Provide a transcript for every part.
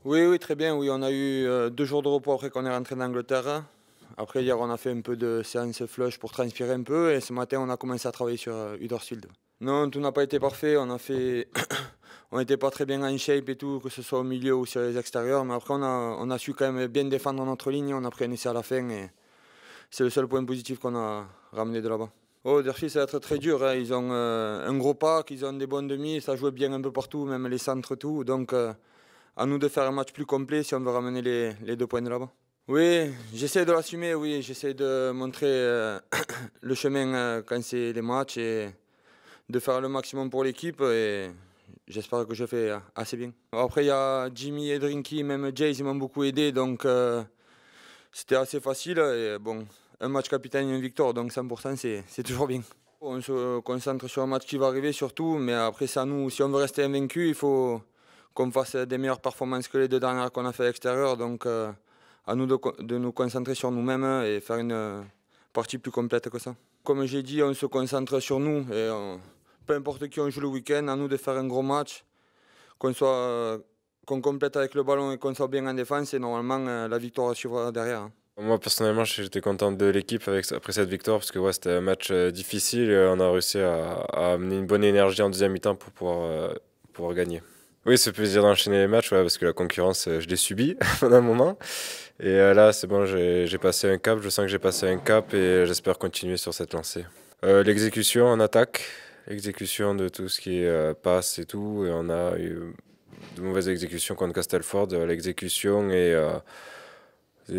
Oui, oui, très bien. Oui, on a eu 2 jours de repos après qu'on est rentré d'Angleterre. Après, hier, on a fait un peu de séance flush pour transpirer un peu. Et ce matin, on a commencé à travailler sur Huddersfield. Non, tout n'a pas été parfait. On a fait. On n'était pas très bien en shape et tout, que ce soit au milieu ou sur les extérieurs. Mais après, on a su quand même bien défendre notre ligne. On a pris un essai à la fin. Et c'est le seul point positif qu'on a ramené de là-bas. Oh, Huddersfield, ça va être très dur, hein. Ils ont un gros pack, ils ont des bons demi. Ça jouait bien un peu partout, même les centres, tout. Donc. À nous de faire un match plus complet si on veut ramener les 2 points de là-bas. Oui, j'essaie de l'assumer, oui, j'essaie de montrer le chemin quand c'est les matchs et de faire le maximum pour l'équipe et j'espère que je fais assez bien. Après, il y a Jimmy et Drinky, même Jays, ils m'ont beaucoup aidé, donc c'était assez facile. Et bon, un match capitaine et une victoire, donc 100% c'est toujours bien. On se concentre sur un match qui va arriver surtout, mais après c'est à nous, si on veut rester invaincu, il faut qu'on fasse des meilleures performances que les 2 dernières qu'on a fait à l'extérieur. Donc à nous de nous concentrer sur nous-mêmes et faire une partie plus complète que ça. Comme j'ai dit, on se concentre sur nous et peu importe qui on joue le week-end, à nous de faire un gros match, qu'on complète avec le ballon et qu'on soit bien en défense et normalement la victoire suivra derrière, hein. Moi personnellement, j'étais content de l'équipe après cette victoire parce que ouais, c'était un match difficile et on a réussi à amener une bonne énergie en deuxième mi-temps pour pouvoir gagner. Oui, c'est plaisir d'enchaîner les matchs ouais, parce que la concurrence, je l'ai subie pendant un moment. Et là, c'est bon, j'ai passé un cap, je sens que j'ai passé un cap et j'espère continuer sur cette lancée. L'exécution en attaque, l'exécution de tout ce qui est passe et tout. Et on a eu de mauvaises exécutions contre Castleford, l'exécution et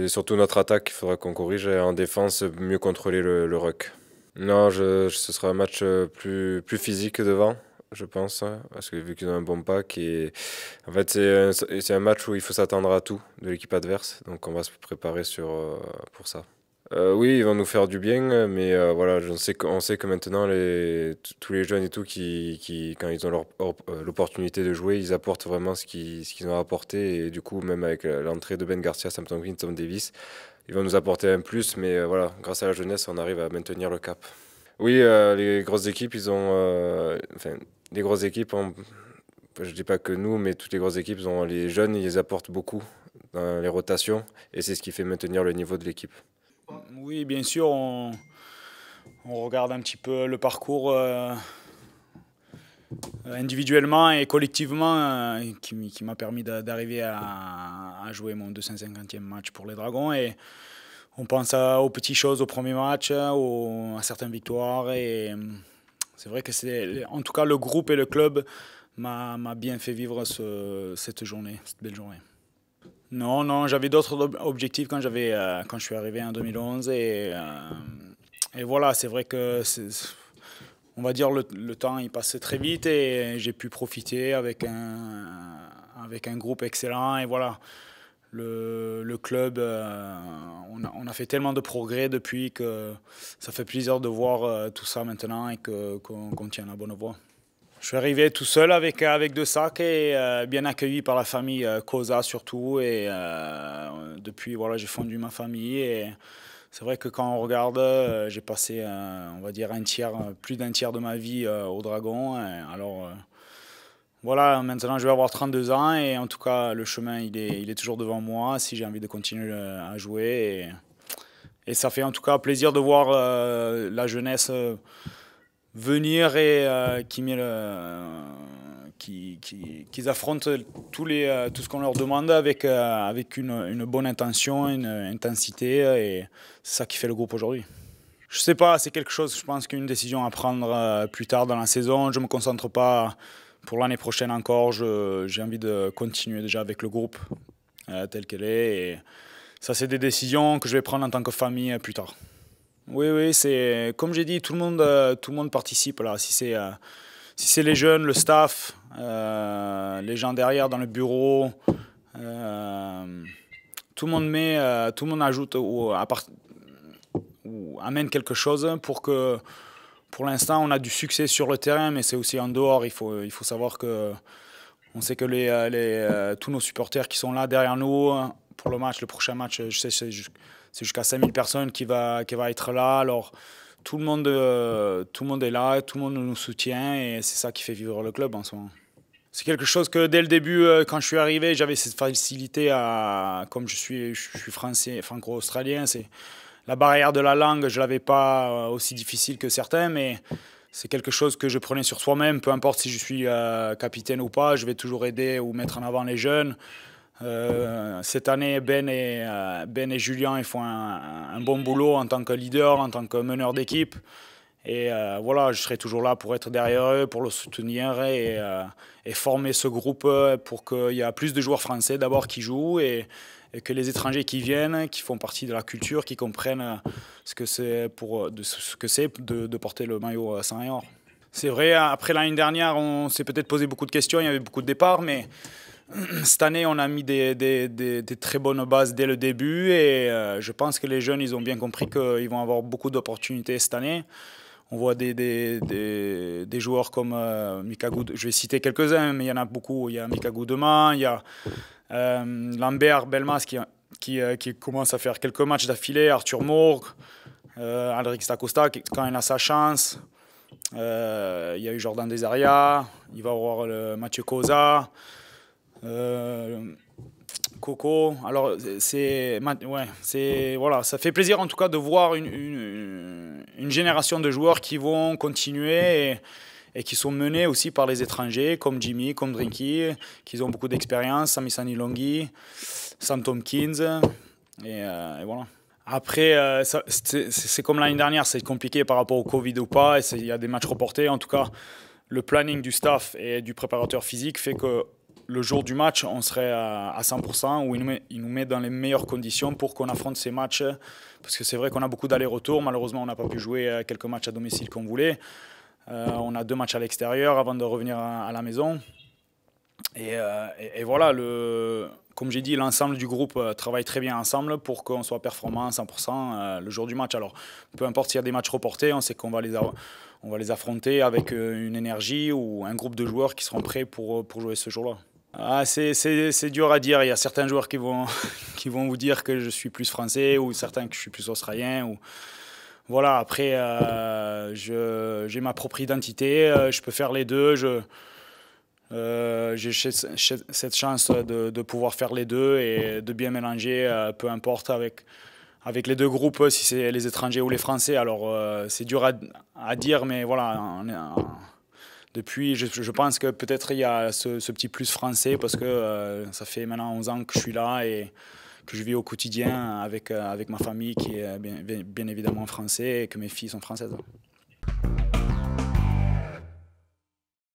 surtout notre attaque, il faudra qu'on corrige. Et en défense, mieux contrôler le ruck. Non, ce sera un match plus physique devant, je pense, hein, parce que vu qu'ils ont un bon pack. Et en fait, c'est un match où il faut s'attendre à tout de l'équipe adverse. Donc on va se préparer pour ça. Oui, ils vont nous faire du bien, mais voilà, on sait que maintenant, tous les jeunes et tout, quand ils ont l'opportunité de jouer, ils apportent vraiment ce qu'ils ont apporté. Et du coup, même avec l'entrée de Ben Garcia, Sam Tonkin, Tom Davis, ils vont nous apporter un plus. Mais voilà, grâce à la jeunesse, on arrive à maintenir le cap. Oui, les grosses équipes, enfin, les grosses équipes, je dis pas que nous, mais toutes les grosses équipes, les jeunes, ils apportent beaucoup dans les rotations. Et c'est ce qui fait maintenir le niveau de l'équipe. Oui, bien sûr, on regarde un petit peu le parcours individuellement et collectivement qui m'a permis d'arriver à jouer mon 250e match pour les Dragons. Et on pense aux petites choses, au premier match, à certaines victoires. Et c'est vrai que en tout cas, le groupe et le club m'a bien fait vivre cette journée, cette belle journée. Non, non, j'avais d'autres objectifs quand je suis arrivé en 2011 et voilà, c'est vrai que on va dire le temps il passait très vite et j'ai pu profiter avec un groupe excellent et voilà. Le club, on a fait tellement de progrès depuis que ça fait plaisir de voir tout ça maintenant et qu'on tient la bonne voie. Je suis arrivé tout seul avec 2 sacs et bien accueilli par la famille Cosa surtout. Et depuis, voilà, j'ai fondu ma famille. Et c'est vrai que quand on regarde, j'ai passé, on va dire, plus d'un tiers de ma vie au Dragon. Alors voilà, maintenant je vais avoir 32 ans et en tout cas, le chemin, il est toujours devant moi si j'ai envie de continuer à jouer. Et ça fait en tout cas plaisir de voir la jeunesse venir et qu'ils affrontent tout ce qu'on leur demande avec une bonne intention, une intensité et c'est ça qui fait le groupe aujourd'hui. Je sais pas, c'est quelque chose, je pense qu'une décision à prendre plus tard dans la saison. Je me concentre pas pour l'année prochaine encore. J'ai envie de continuer déjà avec le groupe tel qu'elle est et ça c'est des décisions que je vais prendre en tant que famille plus tard. Oui, oui, c'est comme j'ai dit, tout le monde participe là. Si c'est les jeunes, le staff, les gens derrière dans le bureau, tout le monde ajoute ou amène quelque chose pour l'instant, on a du succès sur le terrain, mais c'est aussi en dehors. Il faut savoir que on sait que tous nos supporters qui sont là derrière nous pour le prochain match, je sais, c'est jusqu'à 5000 personnes qui va être là. Alors, tout le monde est là, tout le monde nous soutient et c'est ça qui fait vivre le club en ce moment. C'est quelque chose que dès le début, quand je suis arrivé, j'avais cette facilité comme je suis français, franco-australien, la barrière de la langue, je ne l'avais pas aussi difficile que certains, mais c'est quelque chose que je prenais sur soi-même, peu importe si je suis capitaine ou pas, je vais toujours aider ou mettre en avant les jeunes. Cette année, Ben et Julien ils font un bon boulot en tant que leader, en tant que meneur d'équipe. Et voilà, je serai toujours là pour être derrière eux, pour le soutenir et former ce groupe pour qu'il y ait plus de joueurs français d'abord qui jouent et que les étrangers qui viennent, qui font partie de la culture, qui comprennent ce que c'est de porter le maillot 100 et or. C'est vrai, après l'année dernière, on s'est peut-être posé beaucoup de questions, il y avait beaucoup de départs, mais cette année, on a mis des très bonnes bases dès le début et je pense que les jeunes, ils ont bien compris qu'ils vont avoir beaucoup d'opportunités cette année. On voit des joueurs comme Mika Goudema, je vais citer quelques-uns, mais il y en a beaucoup. Il y a Mika Goudema, il y a Lambert Belmas qui commence à faire quelques matchs d'affilée, Arthur Mourgue, Aldrich Dacosta quand il a sa chance. Il y a eu Jordan Desaria, il va y avoir Mathieu Koza. Coco, alors voilà, ça fait plaisir en tout cas de voir une génération de joueurs qui vont continuer et qui sont menés aussi par les étrangers comme Jimmy, comme Drinky, qui ont beaucoup d'expérience, Sami Sanilongi, Sam Tompkins et voilà. Après, c'est comme l'année dernière, c'est compliqué par rapport au Covid ou pas, il y a des matchs reportés. En tout cas, le planning du staff et du préparateur physique fait que le jour du match, on serait à 100%, où il nous met dans les meilleures conditions pour qu'on affronte ces matchs. Parce que c'est vrai qu'on a beaucoup d'allers-retours. Malheureusement, on n'a pas pu jouer quelques matchs à domicile qu'on voulait. On a 2 matchs à l'extérieur avant de revenir à la maison. Et voilà, comme j'ai dit, l'ensemble du groupe travaille très bien ensemble pour qu'on soit performant à 100% le jour du match. Alors, peu importe s'il y a des matchs reportés, on sait qu'on va les affronter avec une énergie ou un groupe de joueurs qui seront prêts pour jouer ce jour-là. C'est dur à dire. Il y a certains joueurs qui vont vous dire que je suis plus français ou certains que je suis plus australien. Voilà, après, j'ai ma propre identité. Je peux faire les deux. J'ai cette chance de pouvoir faire les deux et de bien mélanger, peu importe avec les deux groupes, si c'est les étrangers ou les Français. Alors, c'est dur à dire, mais voilà. Depuis, je pense que peut-être il y a ce petit plus français parce que ça fait maintenant 11 ans que je suis là et que je vis au quotidien avec ma famille qui est bien évidemment français et que mes filles sont françaises.